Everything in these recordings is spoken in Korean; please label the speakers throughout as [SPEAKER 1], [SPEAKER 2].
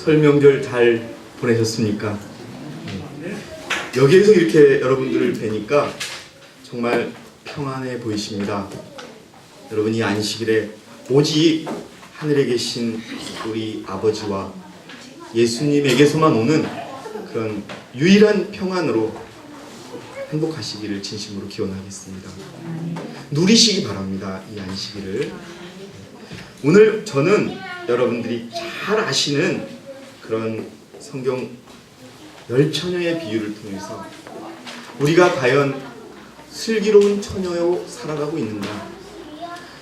[SPEAKER 1] 설 명절 잘 보내셨습니까? 여기에서 이렇게 여러분들을 뵈니까 정말 평안해 보이십니다. 여러분, 이 안식일에 오직 하늘에 계신 우리 아버지와 예수님에게서만 오는 그런 유일한 평안으로 행복하시기를 진심으로 기원하겠습니다. 누리시기 바랍니다, 이 안식일을. 오늘 저는 여러분들이 잘 아시는 그런 성경 열처녀의 비유를 통해서 우리가 과연 슬기로운 처녀로 살아가고 있는가,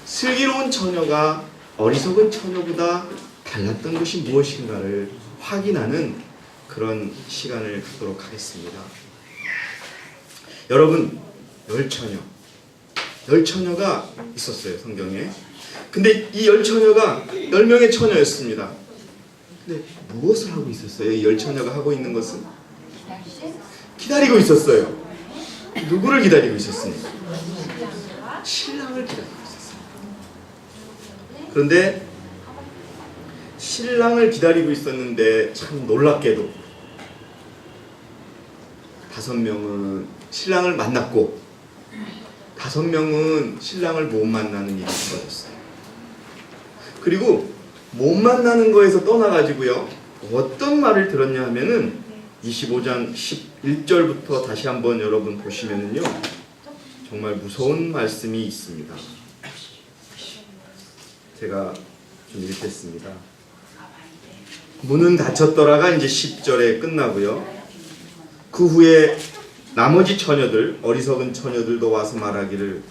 [SPEAKER 1] 슬기로운 처녀가 어리석은 처녀보다 달랐던 것이 무엇인가를 확인하는 그런 시간을 갖도록 하겠습니다. 여러분, 열처녀가 있었어요, 성경에. 근데 이 열처녀가 10명의 처녀였습니다. 근데 무엇을 하고 있었어요? 이 열처녀가 하고 있는 것은? 기다리고 있었어요. 누구를 기다리고 있었습니까? 신랑을 기다리고 있었어요. 그런데 신랑을 기다리고 있었는데 참 놀랍게도 5명은 신랑을 만났고 5명은 신랑을 못 만나는 일이 벌어졌어요. 그리고 못 만나는 거에서 떠나가지고요, 어떤 말을 들었냐 하면은 25장 11절부터 다시 한번 여러분 보시면은요, 정말 무서운 말씀이 있습니다. 제가 좀 읽겠습니다. 문은 닫혔더라가 이제 10절에 끝나고요. 그 후에 나머지 처녀들, 어리석은 처녀들도 와서 말하기를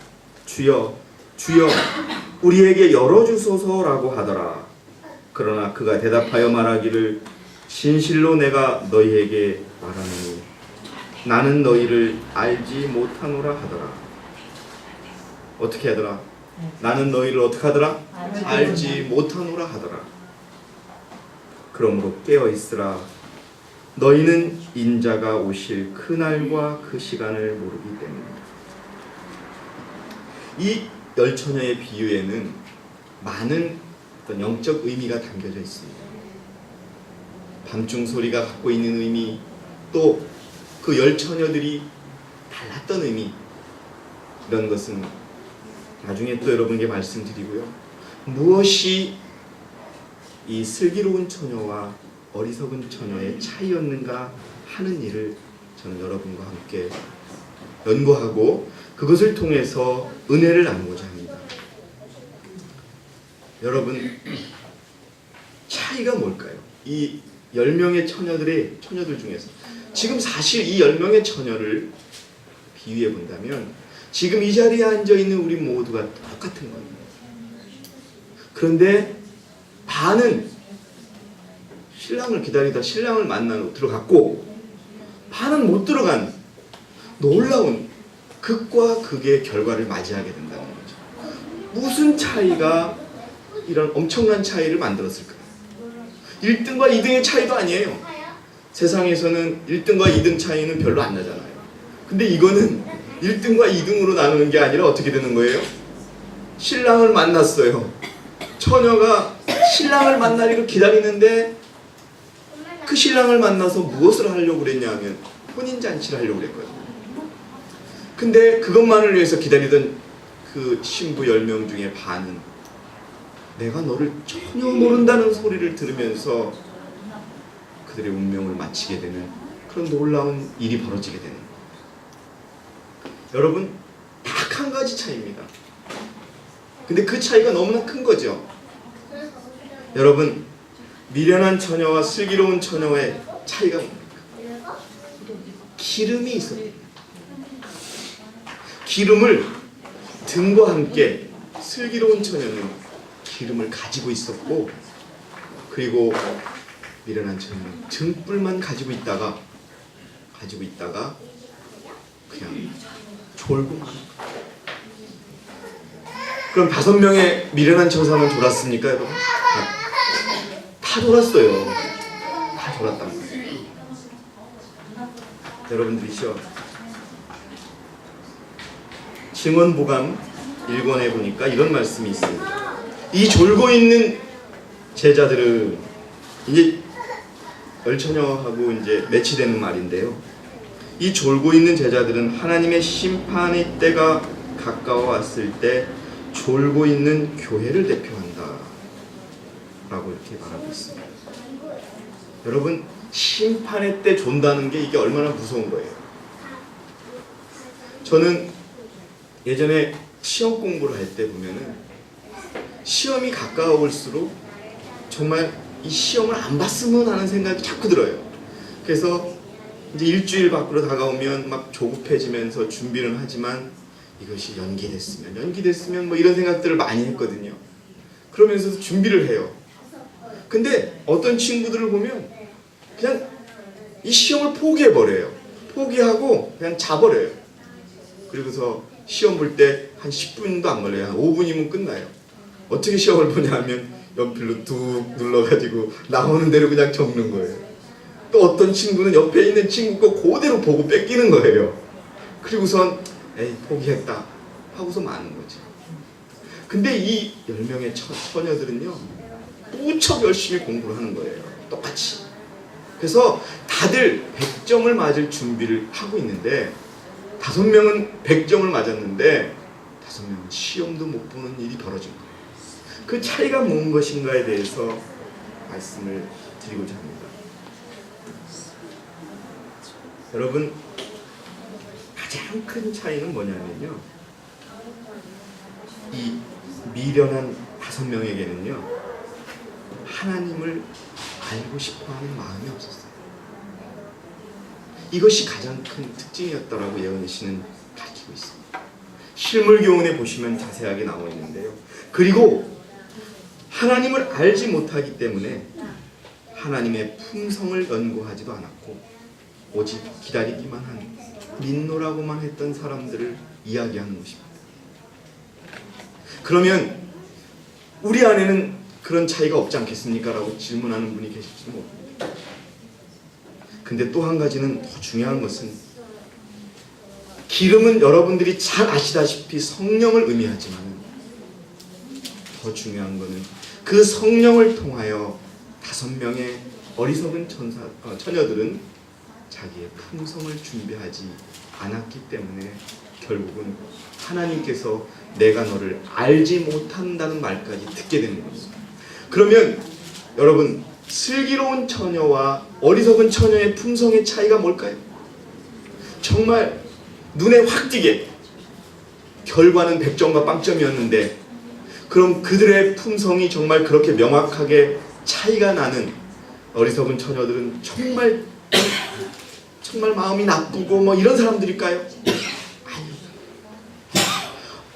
[SPEAKER 1] 주여, 주여, 우리에게 열어주소서라고 하더라. 그러나 그가 대답하여 말하기를 진실로 내가 너희에게 말하노니 나는 너희를 알지 못하노라 하더라. 어떻게 하더라? 나는 너희를 어떻게 하더라? 알지 못하노라 하더라. 그러므로 깨어있으라. 너희는 인자가 오실 그날과 그 시간을 모르기 때문이다. 이 열처녀의 비유에는 많은 어떤 영적 의미가 담겨져 있습니다. 밤중 소리가 갖고 있는 의미, 또 그 열처녀들이 달랐던 의미, 이런 것은 나중에 또 여러분에게 말씀드리고요. 무엇이 이 슬기로운 처녀와 어리석은 처녀의 차이였는가 하는 일을 저는 여러분과 함께 연구하고 그것을 통해서 은혜를 나누고자 합니다. 여러분, 차이가 뭘까요? 이 10명의 처녀들 중에서 지금 사실 이 10명의 처녀를 비유해 본다면 지금 이 자리에 앉아있는 우리 모두가 똑같은 겁니다. 그런데 반은 신랑을 기다리다 신랑을 만나러 들어갔고 반은 못 들어간 놀라운 극과 극의 결과를 맞이하게 된다는 거죠. 무슨 차이가 이런 엄청난 차이를 만들었을까요? 1등과 2등의 차이도 아니에요. 세상에서는 1등과 2등 차이는 별로 안 나잖아요. 근데 이거는 1등과 2등으로 나누는 게 아니라 어떻게 되는 거예요? 신랑을 만났어요. 처녀가 신랑을 만나기를 기다리는데 그 신랑을 만나서 무엇을 하려고 그랬냐 하면 혼인잔치를 하려고 그랬거든요. 근데 그것만을 위해서 기다리던 그 신부 10명 중에 반은 내가 너를 전혀 모른다는 소리를 들으면서 그들의 운명을 마치게 되는 그런 놀라운 일이 벌어지게 되는 거예요. 여러분, 딱 한 가지 차이입니다. 근데 그 차이가 너무나 큰 거죠. 여러분, 미련한 처녀와 슬기로운 처녀의 차이가 뭡니까? 기름이 있어요. 기름을 등과 함께 슬기로운 처녀는 기름을 가지고 있었고, 그리고 미련한 처녀는 등불만 가지고 있다가 그냥 졸고 마는 거예요. 그럼 5명의 미련한 처사는 졸았습니까, 여러분? 다 졸았어요. 다 졸았단 말이에요. 여러분들이죠, 증언보감 1권에 보니까 이런 말씀이 있습니다. 이 졸고 있는 제자들은 이제 얼처녀하고 이제 매치되는 말인데요. 이 졸고 있는 제자들은 하나님의 심판의 때가 가까워 왔을 때 졸고 있는 교회를 대표한다 라고 이렇게 말하고 있습니다. 여러분, 심판의 때 존다는 게 이게 얼마나 무서운 거예요. 저는 예전에 시험 공부를 할 때 보면은 시험이 가까울수록 정말 이 시험을 안 봤으면 하는 생각이 자꾸 들어요. 그래서 이제 일주일 밖으로 다가오면 막 조급해지면서 준비를 하지만 이것이 연기됐으면 뭐 이런 생각들을 많이 했거든요. 그러면서 준비를 해요. 근데 어떤 친구들을 보면 그냥 이 시험을 포기해버려요. 포기하고 그냥 자버려요. 그리고서 시험 볼 때 한 10분도 안 걸려요. 한 5분이면 끝나요. 어떻게 시험을 보냐 하면 연필로 툭 눌러가지고 나오는 대로 그냥 적는 거예요. 또 어떤 친구는 옆에 있는 친구 거 그대로 보고 뺏기는 거예요. 그리고선 에이 포기했다 하고서 마는 거죠. 근데 이 10명의 처녀들은요 무척 열심히 공부를 하는 거예요. 똑같이. 그래서 다들 100점을 맞을 준비를 하고 있는데 5명은 100점을 맞았는데 5명은 시험도 못 보는 일이 벌어진 거예요. 그 차이가 뭔 것인가에 대해서 말씀을 드리고자 합니다. 여러분, 가장 큰 차이는 뭐냐면요, 이 미련한 5명에게는요 하나님을 알고 싶어하는 마음이 없었어요. 이것이 가장 큰 특징이었다라고 예언의 시는 가르치고 있습니다. 실물교훈에 보시면 자세하게 나와 있는데요. 그리고 하나님을 알지 못하기 때문에 하나님의 품성을 연구하지도 않았고 오직 기다리기만 한 민노라고만 했던 사람들을 이야기하는 것입니다. 그러면 우리 안에는 그런 차이가 없지 않겠습니까? 라고 질문하는 분이 계실지도 모릅니다. 근데 또 한 가지는 더 중요한 것은 기름은 여러분들이 잘 아시다시피 성령을 의미하지만 더 중요한 것은 그 성령을 통하여 5명의 어리석은 처녀들은 자기의 품성을 준비하지 않았기 때문에 결국은 하나님께서 내가 너를 알지 못한다는 말까지 듣게 되는 겁니다. 그러면 여러분, 슬기로운 처녀와 어리석은 처녀의 품성의 차이가 뭘까요? 정말 눈에 확 띄게 결과는 100점과 빵점이었는데 그럼 그들의 품성이 정말 그렇게 명확하게 차이가 나는 어리석은 처녀들은 정말 마음이 나쁘고 뭐 이런 사람들일까요? 아니,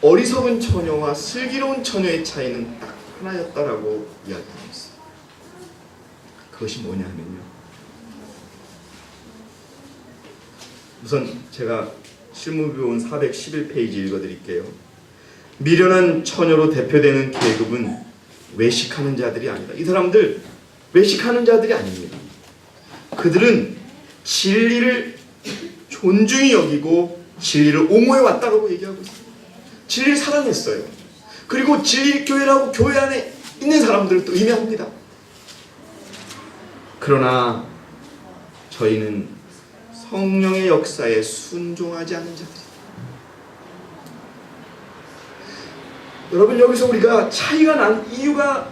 [SPEAKER 1] 어리석은 처녀와 슬기로운 처녀의 차이는 딱 하나였다라고 이야기하고 있어요. 그것이 뭐냐면요, 우선 제가 실무교훈 411페이지 읽어드릴게요. 미련한 처녀로 대표되는 계급은 외식하는 자들이 아니다. 이 사람들 외식하는 자들이 아닙니다. 그들은 진리를 존중히 여기고 진리를 옹호해 왔다고 얘기하고 있어요. 진리를 사랑했어요. 그리고 진리교회라고 교회 안에 있는 사람들을 또 의미합니다. 그러나 저희는 성령의 역사에 순종하지 않는 자들이에요. 여러분, 여기서 우리가 차이가 난 이유가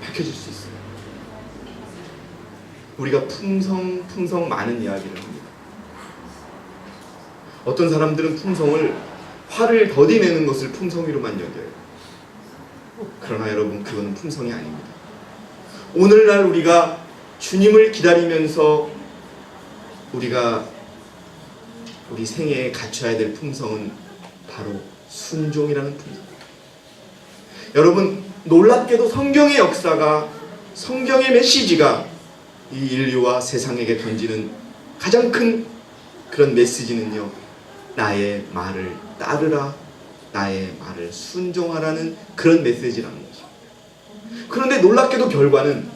[SPEAKER 1] 밝혀질 수 있어요. 우리가 품성 많은 이야기를 합니다. 어떤 사람들은 품성을 화를 더디내는 것을 품성이로만 여겨요. 그러나 여러분, 그건 품성이 아닙니다. 오늘날 우리가 주님을 기다리면서 우리가 우리 생애에 갖춰야 될 품성은 바로 순종이라는 품성. 여러분, 놀랍게도 성경의 역사가, 성경의 메시지가 이 인류와 세상에게 던지는 가장 큰 그런 메시지는요, 나의 말을 따르라, 나의 말을 순종하라는 그런 메시지라는 거죠. 그런데 놀랍게도 결과는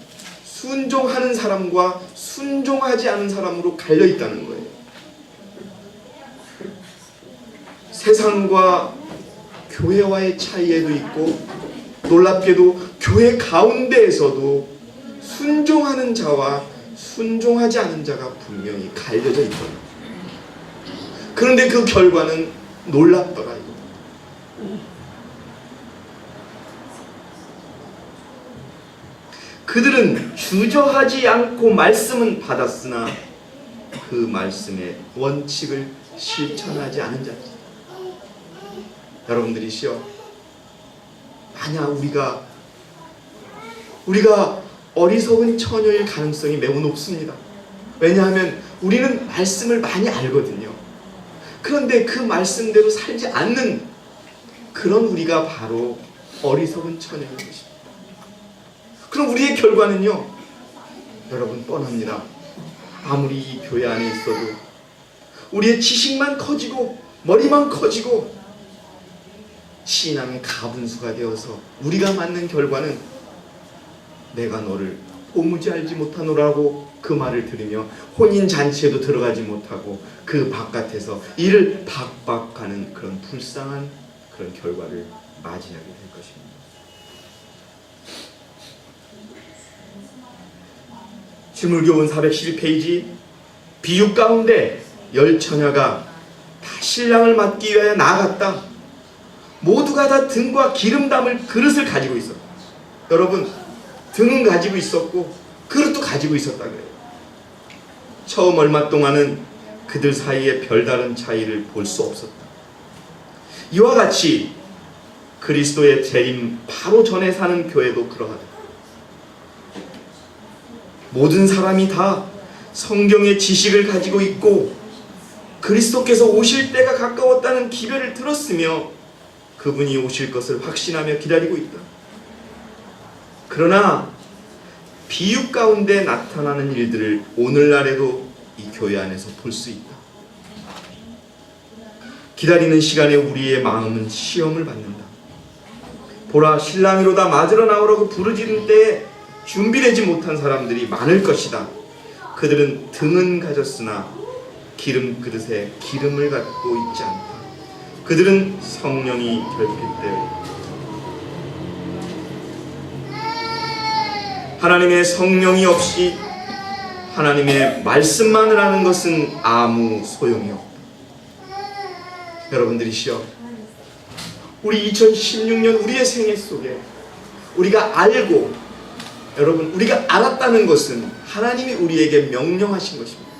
[SPEAKER 1] 순종하는 사람과 순종하지 않은 사람으로 갈려 있다는 거예요. 세상과 교회와의 차이에도 있고, 놀랍게도 교회 가운데에서도 순종하는 자와 순종하지 않은 자가 분명히 갈려져 있더라. 그런데 그 결과는 놀랍더라. 그들은 주저하지 않고 말씀은 받았으나 그 말씀의 원칙을 실천하지 않은 자들. 여러분들이시여, 만약 우리가 어리석은 처녀일 가능성이 매우 높습니다. 왜냐하면 우리는 말씀을 많이 알거든요. 그런데 그 말씀대로 살지 않는 그런 우리가 바로 어리석은 처녀인 것입니다. 그럼 우리의 결과는요, 여러분 뻔합니다. 아무리 이 교회 안에 있어도 우리의 지식만 커지고 머리만 커지고 신앙의 가분수가 되어서 우리가 맞는 결과는 내가 너를 도무지 알지 못하노라고 그 말을 들으며 혼인잔치에도 들어가지 못하고 그 바깥에서 이를 박박하는 그런 불쌍한 그런 결과를 맞이하게 될 것입니다. 지물교훈 411페이지, 비유 가운데 10처녀가 다 신랑을 맞기 위하여 나아갔다. 모두가 다 등과 기름 담을 그릇을 가지고 있었다. 여러분, 등은 가지고 있었고 그릇도 가지고 있었다 그래요. 처음 얼마 동안은 그들 사이에 별다른 차이를 볼 수 없었다. 이와 같이 그리스도의 재림 바로 전에 사는 교회도 그러하다. 모든 사람이 다 성경의 지식을 가지고 있고 그리스도께서 오실 때가 가까웠다는 기별을 들었으며 그분이 오실 것을 확신하며 기다리고 있다. 그러나 비유 가운데 나타나는 일들을 오늘날에도 이 교회 안에서 볼 수 있다. 기다리는 시간에 우리의 마음은 시험을 받는다. 보라, 신랑이로다 맞으러 나오라고 부르짖는 때에 준비되지 못한 사람들이 많을 것이다. 그들은 등은 가졌으나 기름 그릇에 기름을 갖고 있지 않다. 그들은 성령이 결핍되어 있다. 하나님의 성령이 없이 하나님의 말씀만을 하는 것은 아무 소용이 없다. 여러분들이시여, 우리 2016년 우리의 생애 속에 우리가 알고, 여러분, 우리가 알았다는 것은 하나님이 우리에게 명령하신 것입니다.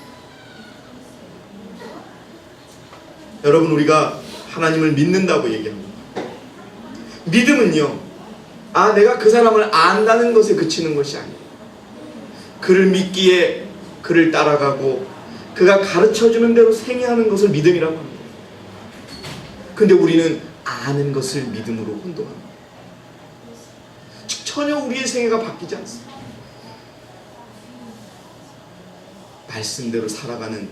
[SPEAKER 1] 여러분, 우리가 하나님을 믿는다고 얘기합니다. 믿음은요, 내가 그 사람을 안다는 것에 그치는 것이 아니에요. 그를 믿기에 그를 따라가고 그가 가르쳐주는 대로 생애하는 것을 믿음이라고 합니다. 근데 우리는 아는 것을 믿음으로 혼동합니다. 즉 전혀 우리의 생애가 바뀌지 않습니다. 말씀대로 살아가는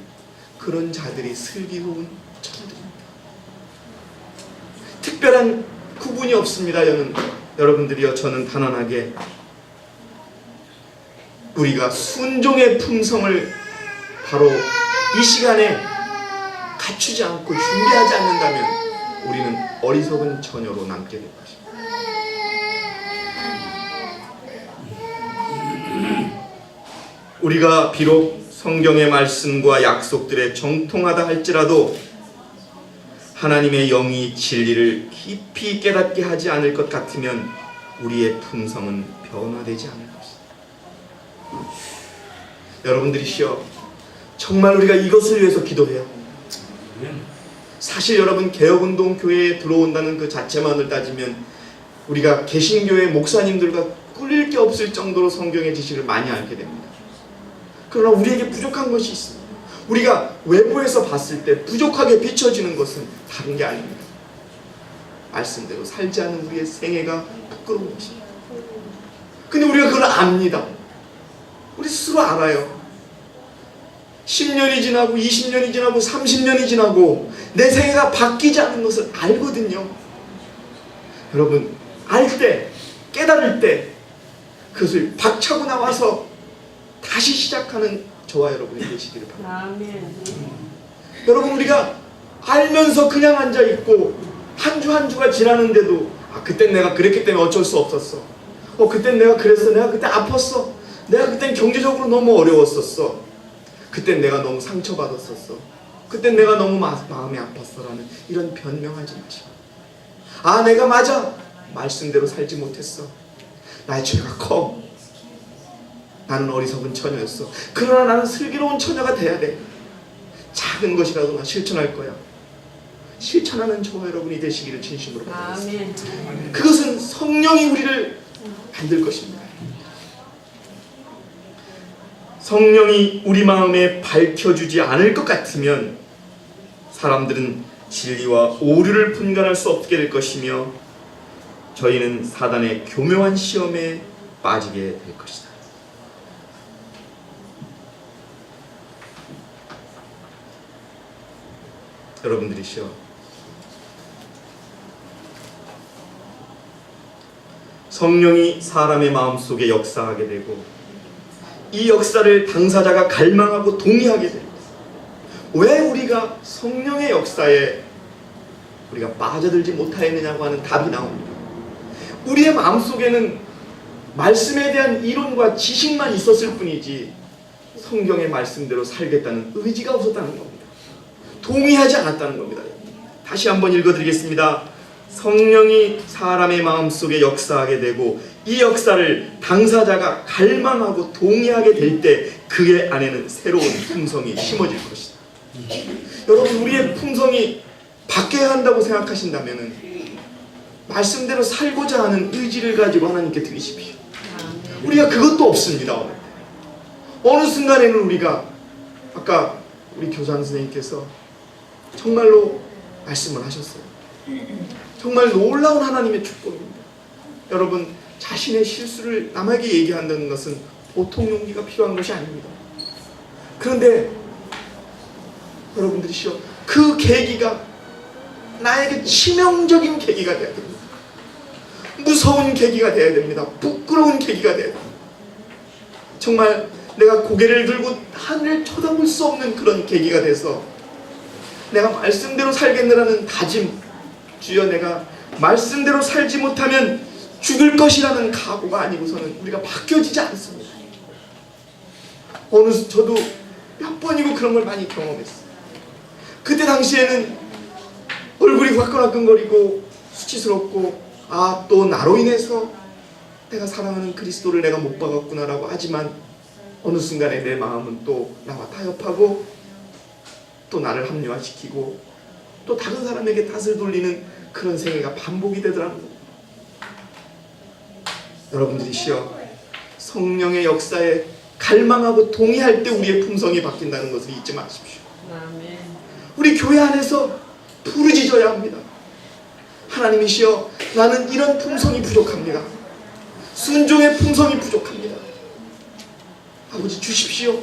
[SPEAKER 1] 그런 자들이 슬기로운 자들입니다. 특별한 구분이 없습니다. 여러분들이여, 저는 단언하게 우리가 순종의 품성을 바로 이 시간에 갖추지 않고 준비하지 않는다면 우리는 어리석은 처녀로 남게 될 것입니다. 우리가 비록 성경의 말씀과 약속들에 정통하다 할지라도 하나님의 영이 진리를 깊이 깨닫게 하지 않을 것 같으면 우리의 품성은 변화되지 않을 것입니다. 여러분들이시여, 정말 우리가 이것을 위해서 기도해야 합니다. 사실 여러분, 개혁운동 교회에 들어온다는 그 자체만을 따지면 우리가 개신교회 목사님들과 꿀릴 게 없을 정도로 성경의 지식을 많이 알게 됩니다. 그러나 우리에게 부족한 것이 있습니다. 우리가 외부에서 봤을 때 부족하게 비춰지는 것은 다른 게 아닙니다. 말씀대로 살지 않은 우리의 생애가 부끄러운 것입니다. 근데 우리가 그걸 압니다. 우리 스스로 알아요. 10년이 지나고 20년이 지나고 30년이 지나고 내 생애가 바뀌지 않은 것을 알거든요. 여러분, 알 때, 깨달을 때 그것을 박차고 나와서 다시 시작하는 저와 여러분이 되시기를 바랍니다. 여러분, 우리가 알면서 그냥 앉아있고 한 주 한 주가 지나는데도 그땐 내가 그랬기 때문에 어쩔 수 없었어. 그땐 내가 그랬어. 내가 그때 아팠어. 내가 그땐 경제적으로 너무 어려웠었어. 그땐 내가 너무 상처받았었어. 그땐 내가 너무 마음이 아팠어 라는 이런 변명하지 마시고, 아 내가 맞아, 말씀대로 살지 못했어. 나의 죄가 커. 나는 어리석은 처녀였어. 그러나 나는 슬기로운 처녀가 돼야 돼. 작은 것이라도 나 실천할 거야. 실천하는 저와 여러분이 되시기를 진심으로 바랍니다. 그것은 성령이 우리를 만들 것입니다. 성령이 우리 마음에 밝혀주지 않을 것 같으면 사람들은 진리와 오류를 분간할 수 없게 될 것이며 저희는 사단의 교묘한 시험에 빠지게 될 것이다. 여러분들이시여, 성령이 사람의 마음속에 역사하게 되고 이 역사를 당사자가 갈망하고 동의하게 됩니다. 왜 우리가 성령의 역사에 우리가 빠져들지 못하였느냐고 하는 답이 나옵니다. 우리의 마음속에는 말씀에 대한 이론과 지식만 있었을 뿐이지 성경의 말씀대로 살겠다는 의지가 없었다는 겁니다. 동의하지 않았다는 겁니다. 다시 한번 읽어드리겠습니다. 성령이 사람의 마음속에 역사하게 되고 이 역사를 당사자가 갈망하고 동의하게 될 때 그의 안에는 새로운 품성이 심어질 것이다. 여러분, 우리의 품성이 바뀌어야 한다고 생각하신다면 말씀대로 살고자 하는 의지를 가지고 하나님께 드리십시오. 우리가 그것도 없습니다. 어느 순간에는 우리가, 아까 우리 교장 선생님께서 정말로 말씀을 하셨어요. 정말 놀라운 하나님의 축복입니다. 여러분, 자신의 실수를 남에게 얘기한다는 것은 보통 용기가 필요한 것이 아닙니다. 그런데 여러분들이시여, 그 계기가 나에게 치명적인 계기가 되어야 됩니다. 무서운 계기가 되어야 됩니다. 부끄러운 계기가 되어야 됩니다. 정말 내가 고개를 들고 하늘을 쳐다볼 수 없는 그런 계기가 돼서 내가 말씀대로 살겠느라는 다짐, 주여 내가 말씀대로 살지 못하면 죽을 것이라는 각오가 아니고서는 우리가 바뀌어지지 않습니다. 저도 몇 번이고 그런 걸 많이 경험했어요. 그때 당시에는 얼굴이 화끈화끈거리고 수치스럽고, 아, 또 나로 인해서 내가 사랑하는 그리스도를 내가 못 박았구나라고 하지만 어느 순간에 내 마음은 또 나와 타협하고 또 나를 합리화시키고 또 다른 사람에게 탓을 돌리는 그런 생애가 반복이 되더라는 겁니다. 여러분들이시여, 성령의 역사에 갈망하고 동의할 때 우리의 품성이 바뀐다는 것을 잊지 마십시오. 우리 교회 안에서 부르짖어야 합니다. 하나님이시여, 나는 이런 품성이 부족합니다. 순종의 품성이 부족합니다. 아버지 주십시오.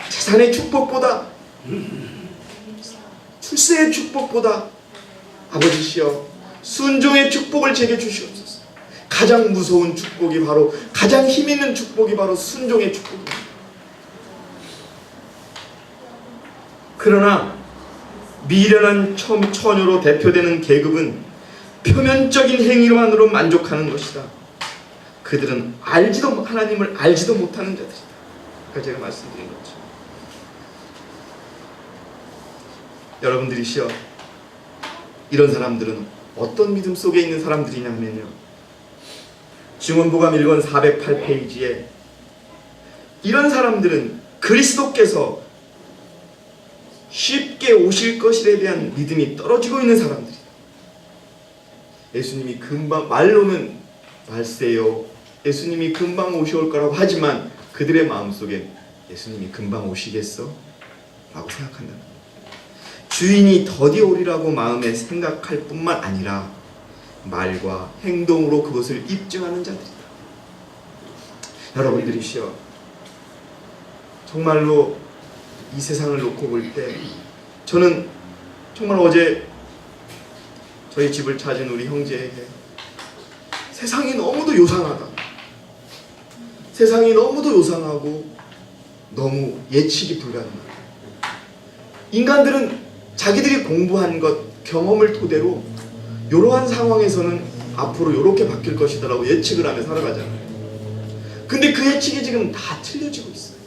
[SPEAKER 1] 재산의 축복보다, 출세의 축복보다 아버지시여, 순종의 축복을 제게 주시옵소서. 가장 무서운 축복이 바로, 가장 힘있는 축복이 바로 순종의 축복입니다. 그러나 미련한 처녀로 대표되는 계급은 표면적인 행위만으로 만족하는 것이다. 그들은 하나님을 알지도 못하는 자들이다. 그러니까 제가 말씀드린 거죠. 여러분들이시여, 이런 사람들은 어떤 믿음 속에 있는 사람들이냐면요, 증언복음 1권 408페이지에 이런 사람들은 그리스도께서 쉽게 오실 것에 대한 믿음이 떨어지고 있는 사람들이다. 예수님이 금방, 말로는 말세요, 예수님이 금방 오실 거라고 하지만 그들의 마음속에 예수님이 금방 오시겠어? 라고 생각한다. 주인이 더디 오리라고 마음에 생각할 뿐만 아니라 말과 행동으로 그것을 입증하는 자들이다. 여러분들이시여, 정말로 이 세상을 놓고 볼 때 저는 정말 어제 저희 집을 찾은 우리 형제에게 세상이 너무도 요상하다, 세상이 너무도 요상하고 너무 예측이 불가능하다. 인간들은 자기들이 공부한 것, 경험을 토대로 이러한 상황에서는 앞으로 이렇게 바뀔 것이다 라고 예측을 하며 살아가잖아요. 근데 그 예측이 지금 다 틀려지고 있어요.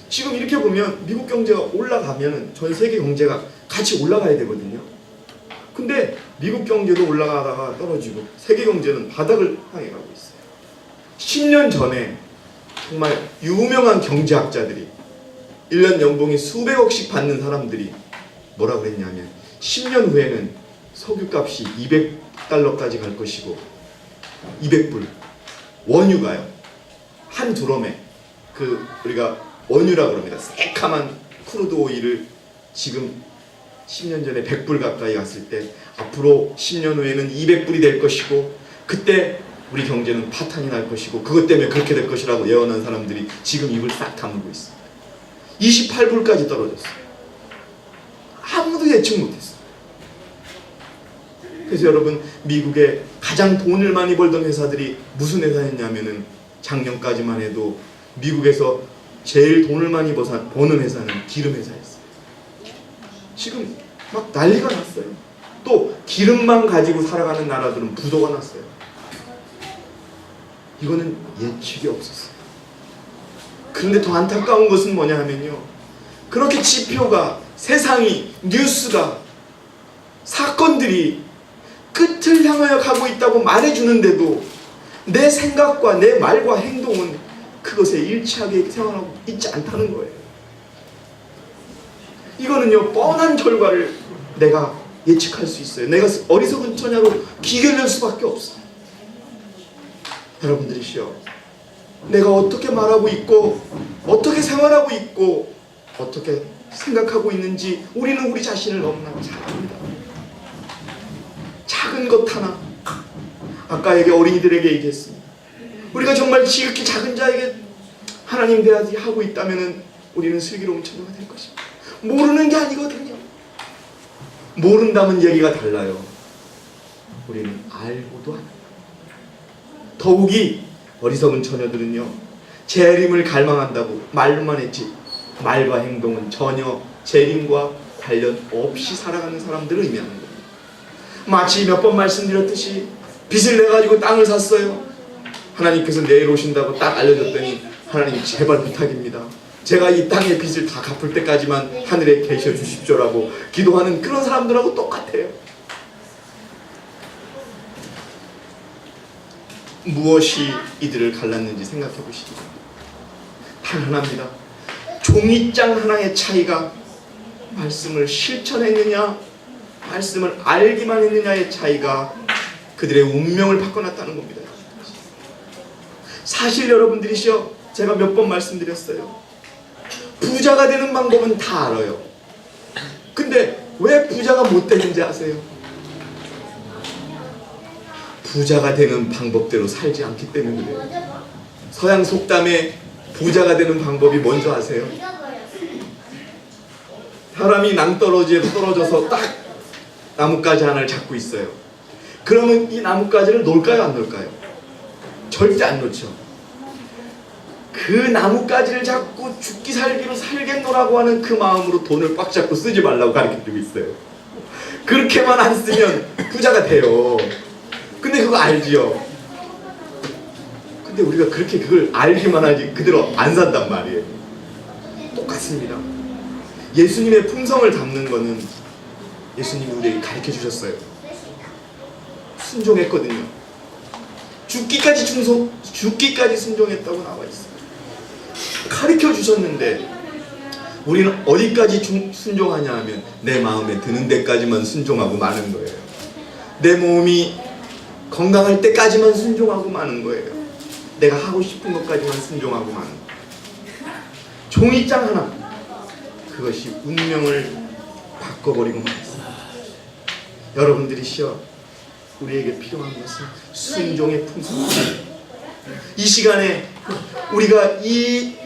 [SPEAKER 1] 지금 이렇게 보면 미국 경제가 올라가면 전 세계 경제가 같이 올라가야 되거든요. 근데 미국 경제도 올라가다가 떨어지고 세계 경제는 바닥을 향해 가고 있어요. 10년 전에 정말 유명한 경제학자들이 1년 연봉이 수백억씩 받는 사람들이 뭐라 그랬냐면 10년 후에는 석유값이 200달러까지 갈 것이고 200불 원유가요. 한 드럼에 그 우리가 원유라고 합니다. 새카만 크루드 오일을 지금 10년 전에 100불 가까이 갔을 때 앞으로 10년 후에는 200불이 될 것이고 그때 우리 경제는 파탄이 날 것이고 그것 때문에 그렇게 될 것이라고 예언한 사람들이 지금 입을 싹 다물고 있습니다. 28불까지 떨어졌어요. 아무도 예측 못했어요. 그래서 여러분 미국의 가장 돈을 많이 벌던 회사들이 무슨 회사였냐면은 작년까지만 해도 미국에서 제일 돈을 많이 버는 회사는 기름 회사였어요. 지금 막 난리가 났어요. 또 기름만 가지고 살아가는 나라들은 부도가 났어요. 이거는 예측이 없었어요. 그런데 더 안타까운 것은 뭐냐 하면요, 그렇게 지표가, 세상이, 뉴스가, 사건들이 끝을 향하여 가고 있다고 말해주는데도 내 생각과 내 말과 행동은 그것에 일치하게 생활하고 있지 않다는 거예요. 이거는요, 뻔한 결과를 내가 예측할 수 있어요. 내가 어리석은 처냐로 기결될 수밖에 없어요. 여러분들이시여, 내가 어떻게 말하고 있고 어떻게 생활하고 있고 어떻게 생각하고 있는지 우리는 우리 자신을 너무나 잘 압니다. 작은 것 하나, 아까 어린이들에게 얘기했습니다. 우리가 정말 지극히 작은 자에게 하나님 대하지 하고 있다면 우리는 슬기로운 처녀가 될 것입니다. 모르는 게 아니거든요. 모른다면 얘기가 달라요. 우리는 알고도 합니다. 더욱이 어리석은 처녀들은요, 재림을 갈망한다고 말로만 했지 말과 행동은 전혀 재림과 관련 없이 살아가는 사람들을 의미하는 겁니다. 마치 몇 번 말씀드렸듯이 빚을 내가지고 땅을 샀어요. 하나님께서 내일 오신다고 딱 알려줬더니 하나님 제발 부탁입니다. 제가 이 땅의 빚을 다 갚을 때까지만 하늘에 계셔 주십시오라고 기도하는 그런 사람들하고 똑같아요. 무엇이 이들을 갈랐는지 생각해 보시기 바랍니다. 단 하나입니다. 종이장 하나의 차이가 말씀을 실천했느냐, 말씀을 알기만 했느냐의 차이가 그들의 운명을 바꿔놨다는 겁니다. 사실 여러분들이시여, 제가 몇 번 말씀드렸어요. 부자가 되는 방법은 다 알아요. 근데 왜 부자가 못 되는지 아세요? 부자가 되는 방법대로 살지 않기 때문에 그래요. 서양 속담에 부자가 되는 방법이 뭔지 아세요? 사람이 낭떠러지에 떨어져서 딱 나뭇가지 하나를 잡고 있어요. 그러면 이 나뭇가지를 놓을까요, 안 놓을까요? 절대 안 놓죠. 그 나뭇가지를 잡고 죽기 살기로 살겠노라고 하는 그 마음으로 돈을 꽉 잡고 쓰지 말라고 가르쳐주고 있어요. 그렇게만 안 쓰면 부자가 돼요. 근데 그거 알지요? 근데 우리가 그렇게 그걸 알기만 하지 그대로 안 산단 말이에요. 똑같습니다. 예수님의 품성을 담는 거는 예수님이 우리에게 가르쳐 주셨어요. 순종했거든요. 죽기까지 순종했다고 나와 있어요. 가르쳐 주셨는데 우리는 어디까지 순종하냐 하면 내 마음에 드는 데까지만 순종하고 마는 거예요. 내 몸이 건강할 때까지만 순종하고 마는 거예요. 내가 하고 싶은 것까지만 순종하고 마는 거예요. 종이장 하나, 그것이 운명을 바꿔버리고 말았습니다. 여러분들이시여, 우리에게 필요한 것은 순종의 품성입니다. 이 시간에 우리가 이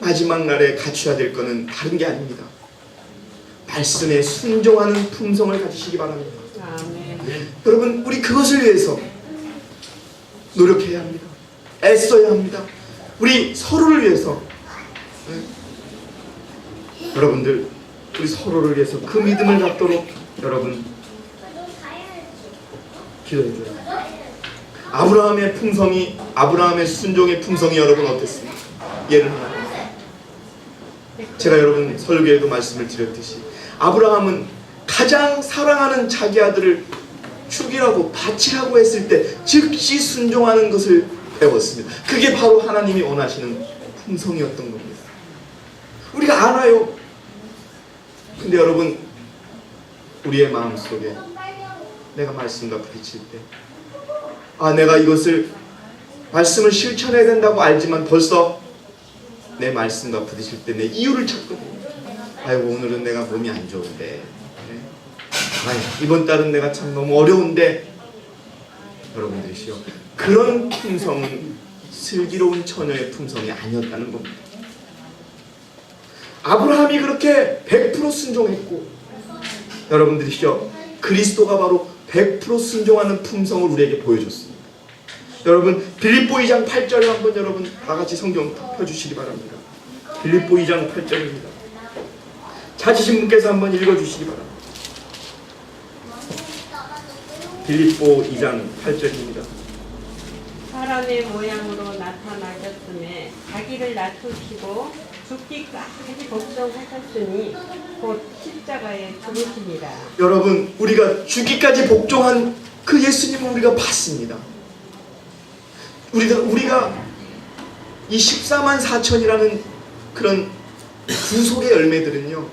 [SPEAKER 1] 마지막 날에 갖춰야 될 것은 다른 게 아닙니다. 말씀에 순종하는 품성을 가지시기 바랍니다. 아멘. 여러분, 우리 그것을 위해서 노력해야 합니다. 애써야 합니다. 우리 서로를 위해서, 여러분들, 우리 서로를 위해서 그 믿음을 갖도록 여러분 기도해줘요. 아브라함의 품성이, 아브라함의 순종의 품성이 여러분 어땠습니까? 예를 하나, 제가 여러분 설교에도 말씀을 드렸듯이 아브라함은 가장 사랑하는 자기 아들을 죽이라고 바치라고 했을 때 즉시 순종하는 것을 배웠습니다. 그게 바로 하나님이 원하시는 품성이었던 겁니다. 우리가 알아요. 근데 여러분, 우리의 마음속에 내가 말씀과 부딪힐 때, 내가 이것을 말씀을 실천해야 된다고 알지만 벌써 내 말씀과 부딪힐 때 내 이유를 찾거든요. 아이고, 오늘은 내가 몸이 안 좋은데, 이번 달은 내가 참 너무 어려운데. 여러분들이시여, 그런 품성은 슬기로운 처녀의 품성이 아니었다는 겁니다. 아브라함이 그렇게 100% 순종했고, 여러분들이시여, 그리스도가 바로 100% 순종하는 품성을 우리에게 보여줬습니다. 여러분, 빌립보 2장 8절을 한번 여러분 다같이 성경 펴주시기 바랍니다. 빌립보 2장 8절입니다. 찾으신 분께서 한번 읽어주시기 바랍니다. 빌립보 2장 8절입니다.
[SPEAKER 2] 사람의 모양으로 나타나셨음에 자기를 낮추시고 죽기까지 복종하셨으니 곧 십자가에 죽으시니라.
[SPEAKER 1] 여러분, 우리가 죽기까지 복종한 그 예수님을 우리가 봤습니다. 우리가 이 14만 4천이라는 그런 구속의 열매들은요,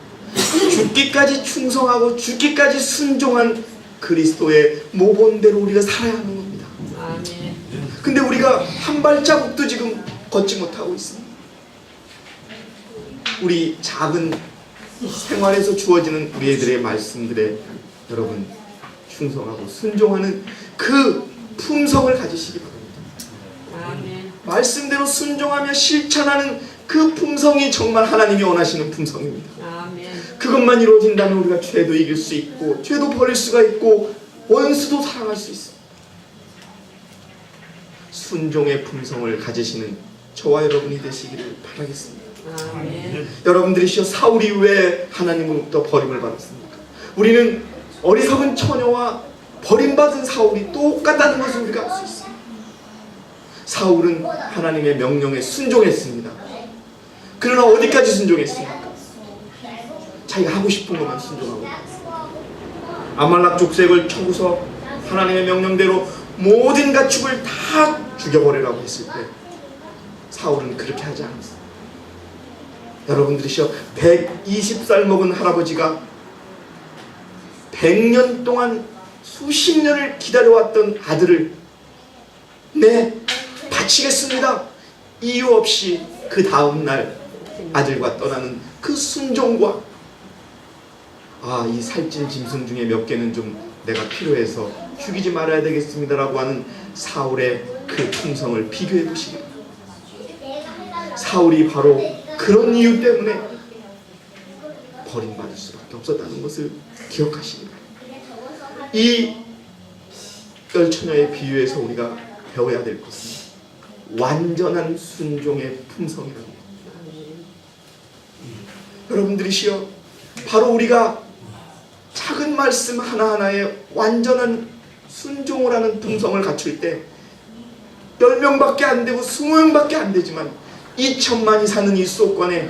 [SPEAKER 1] 죽기까지 충성하고 죽기까지 순종한 그리스도의 모본대로 우리가 살아야 하는 겁니다.
[SPEAKER 2] 아멘.
[SPEAKER 1] 근데 우리가 한 발자국도 지금 걷지 못하고 있습니다. 우리 작은 생활에서 주어지는 우리들의 말씀들에 여러분 충성하고 순종하는 그 품성을 가지시기 바랍니다.
[SPEAKER 2] 아멘.
[SPEAKER 1] 말씀대로 순종하며 실천하는 그 품성이 정말 하나님이 원하시는 품성입니다.
[SPEAKER 2] 아멘.
[SPEAKER 1] 그것만 이루어진다면 우리가 죄도 이길 수 있고 죄도 버릴 수가 있고 원수도 사랑할 수 있습니다. 순종의 품성을 가지시는 저와 여러분이 되시기를 바라겠습니다.
[SPEAKER 2] 아멘.
[SPEAKER 1] 여러분들이시여, 사울이 왜 하나님으로부터 버림을 받았습니까? 우리는 어리석은 처녀와 버림받은 사울이 똑같다는 것을 우리가 알 수 있습니다. 사울은 하나님의 명령에 순종했습니다. 그러나 어디까지 순종했습니까? 자기가 하고 싶은 것만 순종하고, 아말렉 족속을 쳐고서 하나님의 명령대로 모든 가축을 다 죽여버리라고 했을 때 사울은 그렇게 하지 않았습니다. 여러분들이시여, 120살 먹은 할아버지가 100년 동안 수십 년을 기다려왔던 아들을 바치겠습니다, 이유 없이 그 다음날 아들과 떠나는 그 순종과, 이 살찐 짐승 중에 몇 개는 좀 내가 필요해서 죽이지 말아야 되겠습니다라고 하는 사울의 그 품성을 비교해 보시기 바랍니다. 사울이 바로 그런 이유 때문에 버림받을 수밖에 없었다는 것을 기억하시기 바랍니다. 이 열처녀의 비유에서 우리가 배워야 될 것은 완전한 순종의 품성이라는 겁니다. 여러분들이시여, 바로 우리가 작은 말씀 하나하나에 완전한 순종을 하는 품성을 갖출 때 10명밖에 안 되고 20명밖에 안 되지만 2천만이 사는 이 수도권에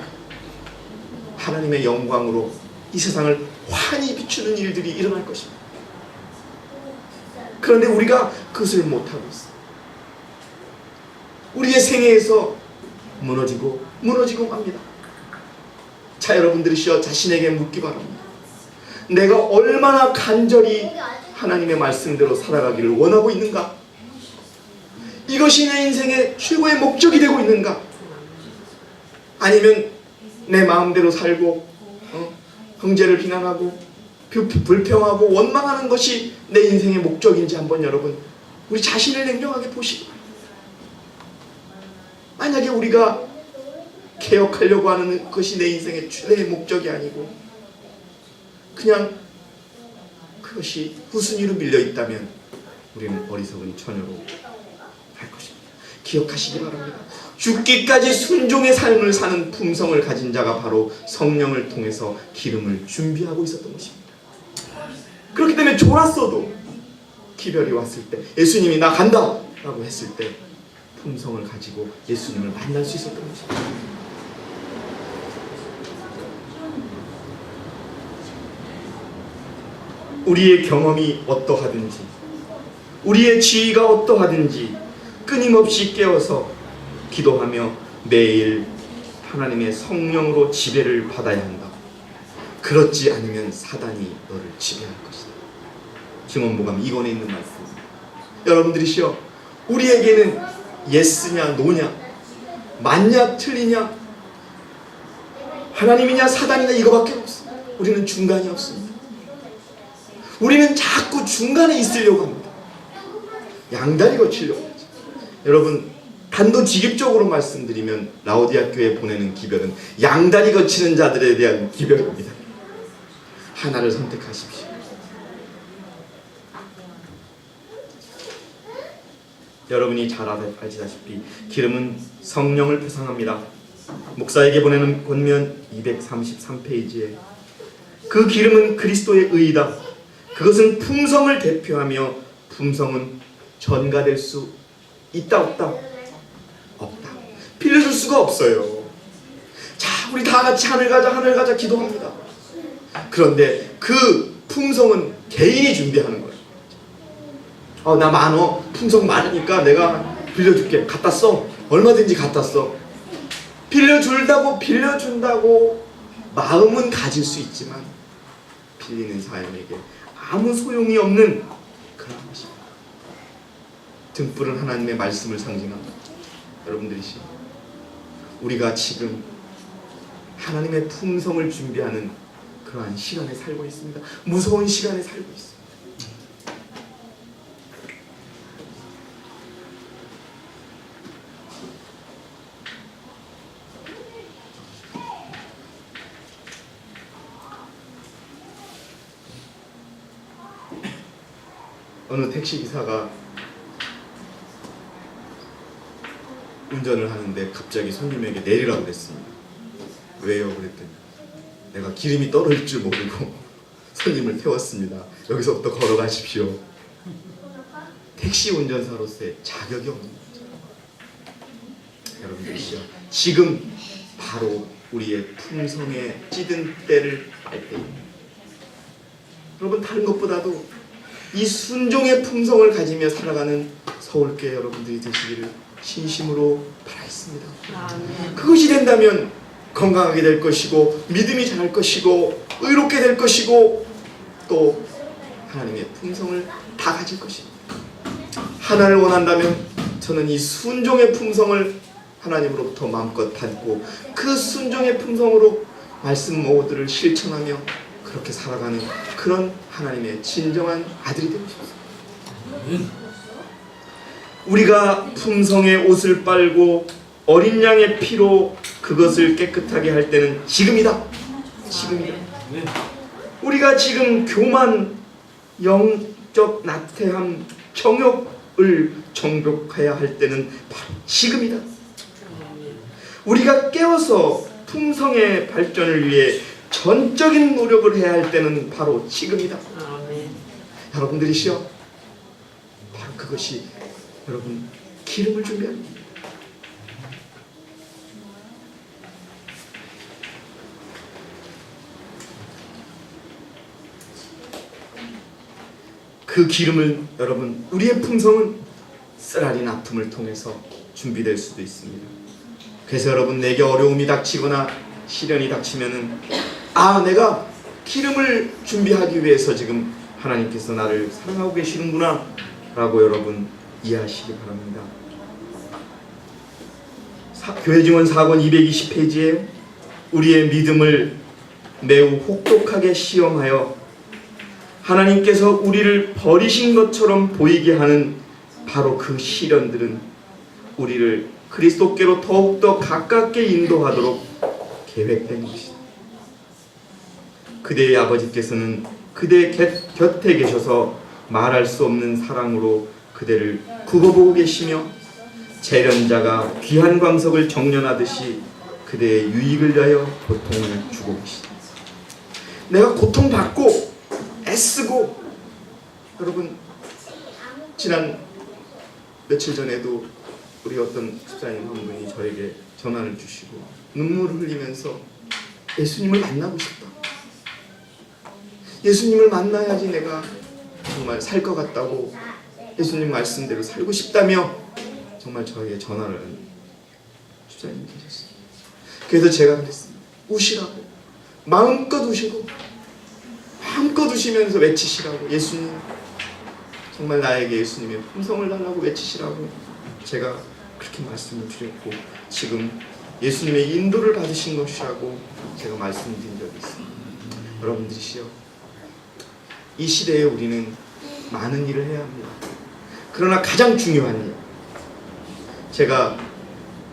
[SPEAKER 1] 하나님의 영광으로 이 세상을 환히 비추는 일들이 일어날 것입니다. 그런데 우리가 그것을 못하고 있어요. 우리의 생애에서 무너지고 맙니다. 자, 여러분들이시여, 자신에게 묻기 바랍니다. 내가 얼마나 간절히 하나님의 말씀대로 살아가기를 원하고 있는가? 이것이 내 인생의 최고의 목적이 되고 있는가? 아니면 내 마음대로 살고 형제를 비난하고 불평하고 원망하는 것이 내 인생의 목적인지 한번 여러분 우리 자신을 냉정하게 보시기 바랍니다. 만약에 우리가 개혁하려고 하는 것이 내 인생의 최대의 목적이 아니고 그냥 그것이 후순위로 밀려있다면 우리는 어리석은 처녀로 할 것입니다. 기억하시기 바랍니다. 죽기까지 순종의 삶을 사는 품성을 가진 자가 바로 성령을 통해서 기름을 준비하고 있었던 것입니다. 그렇기 때문에 졸았어도 기별이 왔을 때, 예수님이 나 간다 라고 했을 때 품성을 가지고 예수님을 만날 수 있었던 것입니다. 우리의 경험이 어떠하든지, 우리의 지위가 어떠하든지 끊임없이 깨어서 기도하며 매일 하나님의 성령으로 지배를 받아야 한다. 그렇지 않으면 사단이 너를 지배할 것이다. 증언복음 2권에 있는 말씀입니다. 여러분들이시여, 우리에게는 예스냐 노냐, 맞냐 틀리냐, 하나님이냐 사단이냐 이거밖에 없습니다. 우리는 중간이 없습니다. 우리는 자꾸 중간에 있으려고 합니다. 양다리 거치려고 하죠. 여러분, 단도직입적으로 말씀드리면 라오디아 교회에 보내는 기별은 양다리 거치는 자들에 대한 기별입니다. 하나를 선택하십시오. 여러분이 잘 아시다시피 기름은 성령을 표상합니다. 목사에게 보내는 권면 233페이지에 그 기름은 그리스도의 의이다. 그것은 품성을 대표하며 품성은 전가될 수 있다 없다? 없다. 빌려줄 수가 없어요. 자, 우리 다 같이 하늘 가자 기도합니다. 그런데 그 품성은 개인이 준비하는 거예요. 나 많어. 품성 많으니까 내가 빌려줄게. 갖다 써. 얼마든지 갖다 써. 빌려준다고 마음은 가질 수 있지만 빌리는 사람에게 아무 소용이 없는 그런 것입니다. 등불은 하나님의 말씀을 상징합니다. 여러분들이시, 우리가 지금 하나님의 품성을 준비하는 그러한 시간에 살고 있습니다. 무서운 시간에 살고 있습니다. 어느 택시기사가 운전을 하는데 갑자기 손님에게 내리라고 그랬습니다. 왜요? 그랬더니 내가 기름이 떨어질 줄 모르고 손님을 태웠습니다. 여기서부터 걸어가십시오. 택시 운전사로서의 자격이 없는 거죠. 여러분들이시여, 지금 바로 우리의 품성에 찌든 때를 알 때입니다. 여러분, 다른 것보다도 이 순종의 품성을 가지며 살아가는 서울교회 여러분들이 되시기를 진심으로 바라겠습니다. 그것이 된다면 건강하게 될 것이고, 믿음이 자랄 것이고, 의롭게 될 것이고, 또 하나님의 품성을 다 가질 것입니다. 하나를 원한다면 저는 이 순종의 품성을 하나님으로부터 마음껏 받고 그 순종의 품성으로 말씀 모두를 실천하며 그렇게 살아가는 그런 하나님의 진정한 아들이 되고 싶습니다. 우리가 품성의 옷을 빨고 어린 양의 피로 그것을 깨끗하게 할 때는 지금이다. 지금이다. 우리가 지금 교만, 영적 나태함, 정욕을 정복해야 할 때는 바로 지금이다. 우리가 깨어서 품성의 발전을 위해 전적인 노력을 해야 할 때는 바로 지금이다. 여러분들이시여, 바로 그것이 여러분 기름을 준비하는 겁니다. 그 기름을 여러분, 우리의 품성은 쓰라린 아픔을 통해서 준비될 수도 있습니다. 그래서 여러분, 내게 어려움이 닥치거나 시련이 닥치면은 내가 기름을 준비하기 위해서 지금 하나님께서 나를 사랑하고 계시는구나 라고 여러분 이해하시기 바랍니다. 교회증언 4권 220페이지에 우리의 믿음을 매우 혹독하게 시험하여 하나님께서 우리를 버리신 것처럼 보이게 하는 바로 그 시련들은 우리를 그리스도께로 더욱더 가깝게 인도하도록 계획된 것이다. 그대의 아버지께서는 그대 곁에 계셔서 말할 수 없는 사랑으로 그대를 굽어보고 계시며 재련자가 귀한 광석을 정련하듯이 그대의 유익을 위하여 고통을 주고 계시다. 내가 고통받고 애쓰고 여러분 지난 며칠 전에도 우리 어떤 집사님 한 분이 저에게 전화를 주시고 눈물을 흘리면서 예수님을 만나고 싶다. 예수님을 만나야지 내가 정말 살 것 같다고, 예수님 말씀대로 살고 싶다며 정말 저에게 전화를 하는 집사님이 계셨어요. 그래서 제가 그랬습니다. 우시라고, 마음껏 우시고 마음껏 우시면서 외치시라고, 예수님 정말 나에게 예수님의 품성을 달라고 외치시라고 제가 그렇게 말씀을 드렸고, 지금 예수님의 인도를 받으신 것이라고 제가 말씀드린 적이 있습니다. 여러분들이시여, 이 시대에 우리는 많은 일을 해야 합니다. 그러나 가장 중요한 일, 제가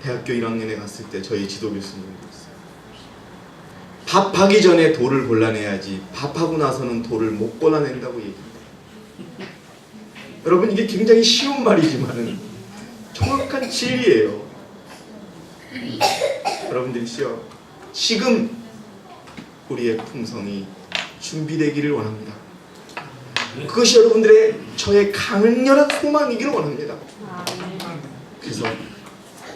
[SPEAKER 1] 대학교 1학년에 갔을 때 저희 지도 교수님이었어요. 밥하기 전에 돌을 골라내야지 밥하고 나서는 돌을 못 골라낸다고 얘기합니다. 여러분, 이게 굉장히 쉬운 말이지만 정확한 진리예요. 여러분들이시여, 지금 우리의 품성이 준비되기를 원합니다. 그것이 여러분들의 저의 강렬한 소망이기를 원합니다. 그래서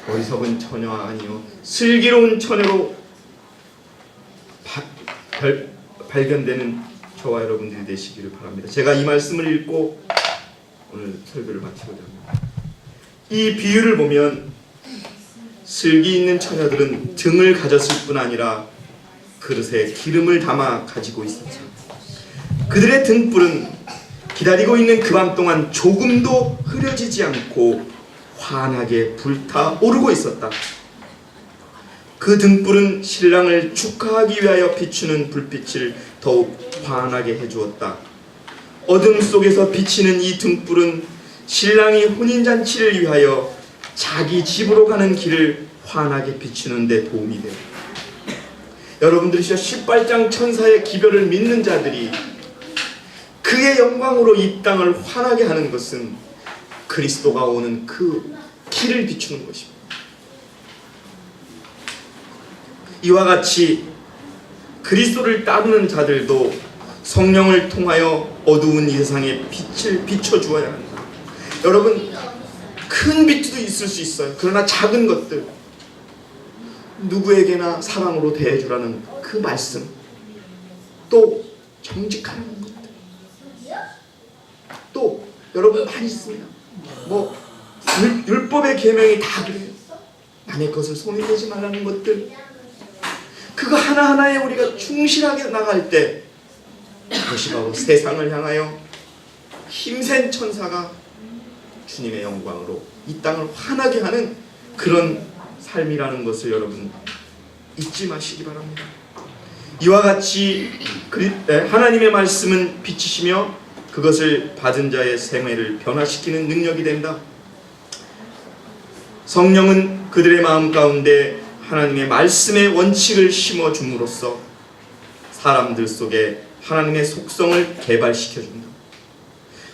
[SPEAKER 1] 어리석은 처녀가 아니요 슬기로운 처녀로 발견되는 저와 여러분들이 되시기를 바랍니다. 제가 이 말씀을 읽고 오늘 설교를 마치고자 합니다. 이 비유를 보면 슬기 있는 처녀들은 등을 가졌을 뿐 아니라 그릇에 기름을 담아 가지고 있었죠. 그들의 등불은 기다리고 있는 그 밤 동안 조금도 흐려지지 않고 환하게 불타오르고 있었다. 그 등불은 신랑을 축하하기 위하여 비추는 불빛을 더욱 환하게 해주었다. 어둠 속에서 비치는 이 등불은 신랑이 혼인잔치를 위하여 자기 집으로 가는 길을 환하게 비추는 데 도움이 돼요. 여러분들이 십발장 천사의 기별을 믿는 자들이 그의 영광으로 이 땅을 환하게 하는 것은 그리스도가 오는 그 길을 비추는 것입니다. 이와 같이 그리스도를 따르는 자들도 성령을 통하여 어두운 이 세상에 빛을 비춰주어야 합니다. 여러분, 큰 빛도 있을 수 있어요. 그러나 작은 것들, 누구에게나 사랑으로 대해주라는 그 말씀, 또 정직하라는 것들, 또 여러분 많이 있습니다. 뭐 율법의 계명이 다 그래요. 남의 것을 손에 대지 말라는 것들, 그거 하나하나에 우리가 충실하게 나갈 때 그것이 바로 세상을 향하여 힘센 천사가 주님의 영광으로 이 땅을 환하게 하는 그런 삶이라는 것을 여러분 잊지 마시기 바랍니다. 이와 같이 하나님의 말씀은 빛이시며 그것을 받은 자의 생애를 변화시키는 능력이 된다. 성령은 그들의 마음 가운데 하나님의 말씀의 원칙을 심어줌으로써 사람들 속에 하나님의 속성을 개발시켜준다.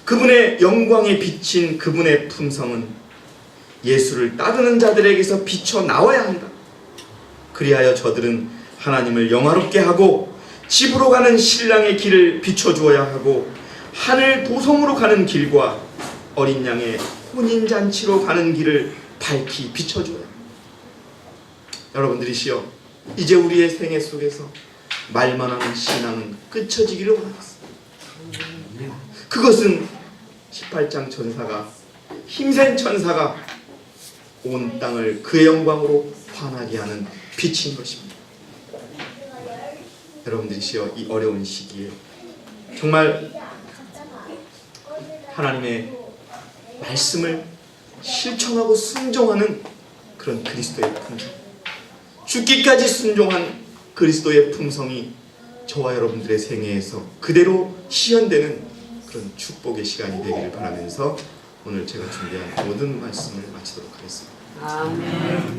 [SPEAKER 1] 그분의 영광에 비친 그분의 품성은 예수를 따르는 자들에게서 비쳐 나와야 한다. 그리하여 저들은 하나님을 영화롭게 하고 집으로 가는 신랑의 길을 비춰주어야 하고 하늘 도성으로 가는 길과 어린 양의 혼인잔치로 가는 길을 밝히 비춰줘야 합니다. 여러분들이시여, 이제 우리의 생애 속에서 말만 하는 신앙은 끝쳐지기를 원하겠습니다. 그것은 18장 천사가, 힘센 천사가 온 땅을 그의 영광으로 환하게 하는 빛인 것입니다. 여러분들이시여, 이 어려운 시기에 정말 하나님의 말씀을 실천하고 순종하는 그런 그리스도의 품성, 죽기까지 순종한 그리스도의 품성이 저와 여러분들의 생애에서 그대로 실현되는 그런 축복의 시간이 되기를 바라면서 오늘 제가 준비한 모든 말씀을 마치도록 하겠습니다.
[SPEAKER 2] 아멘.